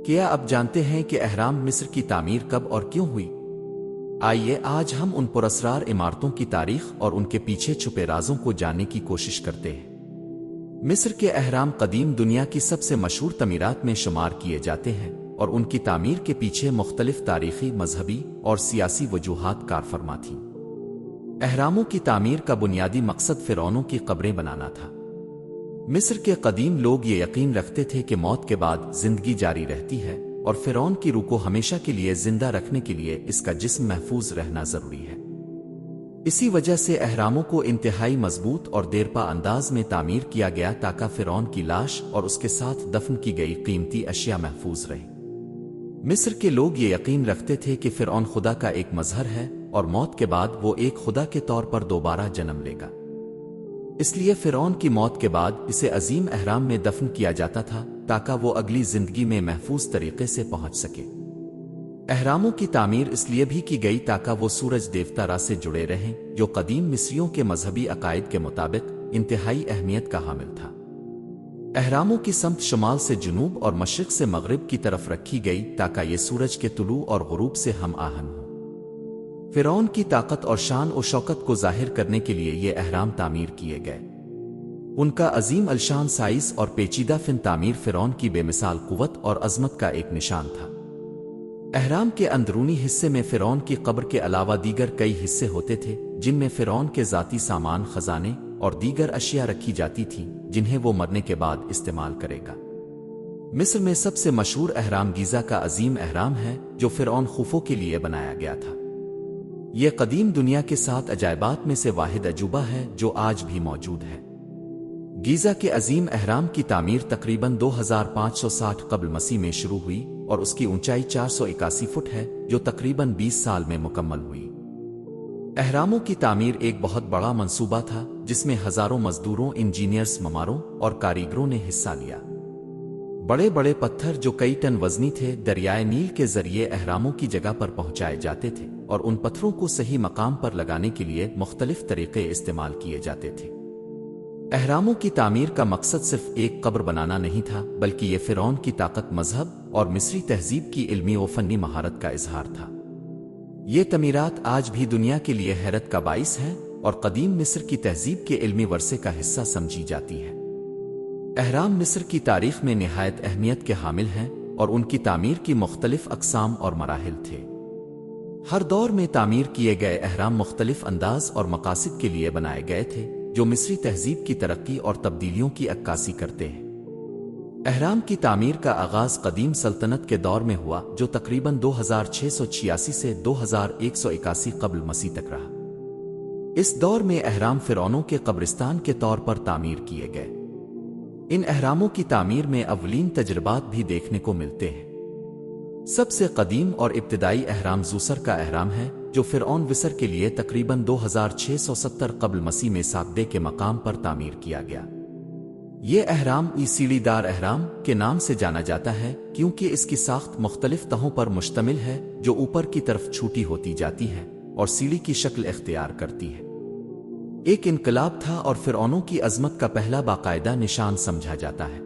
کیا اب جانتے ہیں کہ اہرام مصر کی تعمیر کب اور کیوں ہوئی؟ آئیے آج ہم ان پراسرار عمارتوں کی تاریخ اور ان کے پیچھے چھپے رازوں کو جاننے کی کوشش کرتے ہیں۔ مصر کے اہرام قدیم دنیا کی سب سے مشہور تعمیرات میں شمار کیے جاتے ہیں اور ان کی تعمیر کے پیچھے مختلف تاریخی، مذہبی اور سیاسی وجوہات کار فرما تھیں۔ اہراموں کی تعمیر کا بنیادی مقصد فرعونوں کی قبریں بنانا تھا۔ مصر کے قدیم لوگ یہ یقین رکھتے تھے کہ موت کے بعد زندگی جاری رہتی ہے اور فرعون کی روح کو ہمیشہ کے لیے زندہ رکھنے کے لیے اس کا جسم محفوظ رہنا ضروری ہے۔ اسی وجہ سے اہراموں کو انتہائی مضبوط اور دیرپا انداز میں تعمیر کیا گیا تاکہ فرعون کی لاش اور اس کے ساتھ دفن کی گئی قیمتی اشیاء محفوظ رہیں۔ مصر کے لوگ یہ یقین رکھتے تھے کہ فرعون خدا کا ایک مظہر ہے اور موت کے بعد وہ ایک خدا کے طور پر دوبارہ جنم لے گا۔ اس لیے فرعون کی موت کے بعد اسے عظیم اہرام میں دفن کیا جاتا تھا تاکہ وہ اگلی زندگی میں محفوظ طریقے سے پہنچ سکے۔ اہراموں کی تعمیر اس لیے بھی کی گئی تاکہ وہ سورج دیوتا را سے جڑے رہیں، جو قدیم مصریوں کے مذہبی عقائد کے مطابق انتہائی اہمیت کا حامل تھا۔ اہراموں کی سمت شمال سے جنوب اور مشرق سے مغرب کی طرف رکھی گئی تاکہ یہ سورج کے طلوع اور غروب سے ہم آہنگ ہو۔ فرعون کی طاقت اور شان و شوکت کو ظاہر کرنے کے لیے یہ اہرام تعمیر کیے گئے۔ ان کا عظیم الشان سائز اور پیچیدہ فن تعمیر فرعون کی بے مثال قوت اور عظمت کا ایک نشان تھا۔ اہرام کے اندرونی حصے میں فرعون کی قبر کے علاوہ دیگر کئی حصے ہوتے تھے جن میں فرعون کے ذاتی سامان، خزانے اور دیگر اشیاء رکھی جاتی تھیں جنہیں وہ مرنے کے بعد استعمال کرے گا۔ مصر میں سب سے مشہور اہرام گیزا کا عظیم اہرام ہے جو فرعون خوفو کے لیے بنایا گیا تھا۔ یہ قدیم دنیا کے 7 عجائبات میں سے واحد عجوبہ ہے جو آج بھی موجود ہے۔ گیزا کے عظیم اہرام کی تعمیر تقریباً 2560 قبل مسیح میں شروع ہوئی اور اس کی اونچائی 481 فٹ ہے جو تقریباً 20 سال میں مکمل ہوئی۔ اہراموں کی تعمیر ایک بہت بڑا منصوبہ تھا جس میں ہزاروں مزدوروں، انجینئرز، معماروں اور کاریگروں نے حصہ لیا۔ بڑے بڑے پتھر جو کئی ٹن وزنی تھے دریائے نیل کے ذریعے اہراموں کی جگہ پر پہنچائے جاتے تھے اور ان پتھروں کو صحیح مقام پر لگانے کے لیے مختلف طریقے استعمال کیے جاتے تھے۔ اہراموں کی تعمیر کا مقصد صرف ایک قبر بنانا نہیں تھا بلکہ یہ فرعون کی طاقت، مذہب اور مصری تہذیب کی علمی و فنی مہارت کا اظہار تھا۔ یہ تعمیرات آج بھی دنیا کے لیے حیرت کا باعث ہیں اور قدیم مصر کی تہذیب کے علمی ورثے کا حصہ سمجھی جاتی ہے۔ اہرام مصر کی تاریخ میں نہایت اہمیت کے حامل ہیں اور ان کی تعمیر کی مختلف اقسام اور مراحل تھے۔ ہر دور میں تعمیر کیے گئے اہرام مختلف انداز اور مقاصد کے لیے بنائے گئے تھے جو مصری تہذیب کی ترقی اور تبدیلیوں کی عکاسی کرتے ہیں۔ اہرام کی تعمیر کا آغاز قدیم سلطنت کے دور میں ہوا جو تقریباً 2686 سے 2181 قبل مسیح تک رہا۔ اس دور میں اہرام فرعونوں کے قبرستان کے طور پر تعمیر کیے گئے۔ ان اہراموں کی تعمیر میں اولین تجربات بھی دیکھنے کو ملتے ہیں۔ سب سے قدیم اور ابتدائی اہرام زوسر کا اہرام ہے جو فرعون وسر کے لیے تقریباً 2670 قبل مسیح میں ساکدے کے مقام پر تعمیر کیا گیا۔ یہ اہرام سیڑھی دار اہرام کے نام سے جانا جاتا ہے کیونکہ اس کی ساخت مختلف تہوں پر مشتمل ہے جو اوپر کی طرف چھوٹی ہوتی جاتی ہے اور سیڑھی کی شکل اختیار کرتی ہے۔ ایک انقلاب تھا اور فرعونوں کی عظمت کا پہلا باقاعدہ نشان سمجھا جاتا ہے۔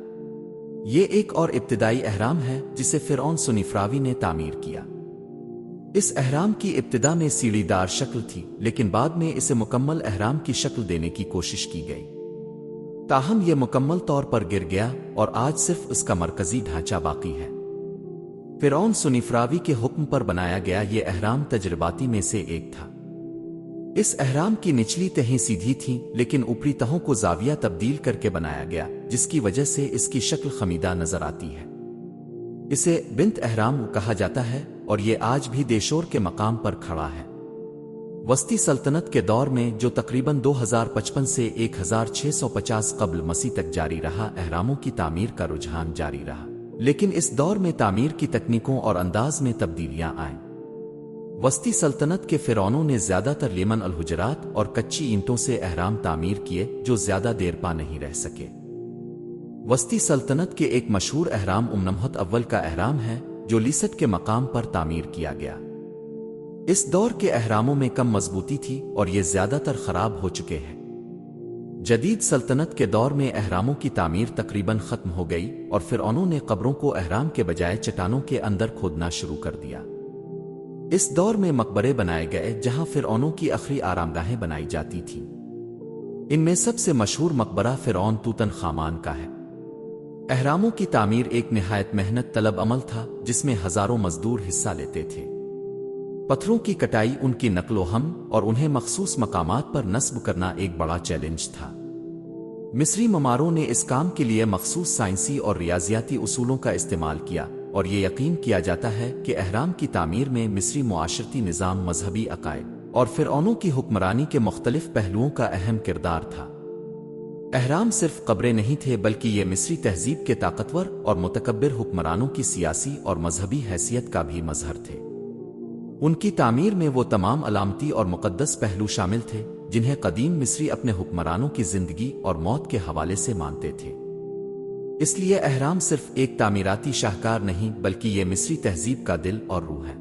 یہ ایک اور ابتدائی اہرام ہے جسے فرعون سنیفراوی نے تعمیر کیا۔ اس اہرام کی ابتدا میں سیڑھی دار شکل تھی لیکن بعد میں اسے مکمل اہرام کی شکل دینے کی کوشش کی گئی، تاہم یہ مکمل طور پر گر گیا اور آج صرف اس کا مرکزی ڈھانچہ باقی ہے۔ فرعون سنیفراوی کے حکم پر بنایا گیا یہ اہرام تجرباتی میں سے ایک تھا۔ اس اہرام کی نچلی تہیں سیدھی تھیں لیکن اوپری تہوں کو زاویہ تبدیل کر کے بنایا گیا جس کی وجہ سے اس کی شکل خمیدہ نظر آتی ہے۔ اسے بنت اہرام کہا جاتا ہے اور یہ آج بھی دیشور کے مقام پر کھڑا ہے۔ وسطی سلطنت کے دور میں جو تقریباً 2055 سے 1650 قبل مسیح تک جاری رہا، اہراموں کی تعمیر کا رجحان جاری رہا، لیکن اس دور میں تعمیر کی تکنیکوں اور انداز میں تبدیلیاں آئیں۔ وسطی سلطنت کے فرعونوں نے زیادہ تر لیمن الحجرات اور کچی اینٹوں سے اہرام تعمیر کیے جو زیادہ دیر پا نہیں رہ سکے۔ وسطی سلطنت کے ایک مشہور اہرام امنمحت اول کا اہرام ہے جو لیست کے مقام پر تعمیر کیا گیا۔ اس دور کے اہراموں میں کم مضبوطی تھی اور یہ زیادہ تر خراب ہو چکے ہیں۔ جدید سلطنت کے دور میں اہراموں کی تعمیر تقریباً ختم ہو گئی اور فرعونوں نے قبروں کو اہرام کے بجائے چٹانوں کے اندر کھودنا شروع کر دیا۔ اس دور میں مقبرے بنائے گئے جہاں فرعونوں کی آخری آرامگاہیں بنائی جاتی تھیں۔ ان میں سب سے مشہور مقبرہ فرعون توتن خامان کا ہے۔ اہراموں کی تعمیر ایک نہایت محنت طلب عمل تھا جس میں ہزاروں مزدور حصہ لیتے تھے۔ پتھروں کی کٹائی، ان کی نقل و حمل اور انہیں مخصوص مقامات پر نصب کرنا ایک بڑا چیلنج تھا۔ مصری معماروں نے اس کام کے لیے مخصوص سائنسی اور ریاضیاتی اصولوں کا استعمال کیا، اور یہ یقین کیا جاتا ہے کہ اہرام کی تعمیر میں مصری معاشرتی نظام، مذہبی عقائد اور فرعونوں کی حکمرانی کے مختلف پہلوؤں کا اہم کردار تھا۔ اہرام صرف قبریں نہیں تھے بلکہ یہ مصری تہذیب کے طاقتور اور متکبر حکمرانوں کی سیاسی اور مذہبی حیثیت کا بھی مظہر تھے۔ ان کی تعمیر میں وہ تمام علامتی اور مقدس پہلو شامل تھے جنہیں قدیم مصری اپنے حکمرانوں کی زندگی اور موت کے حوالے سے مانتے تھے۔ اس لیے اہرام صرف ایک تعمیراتی شاہکار نہیں بلکہ یہ مصری تہذیب کا دل اور روح ہے۔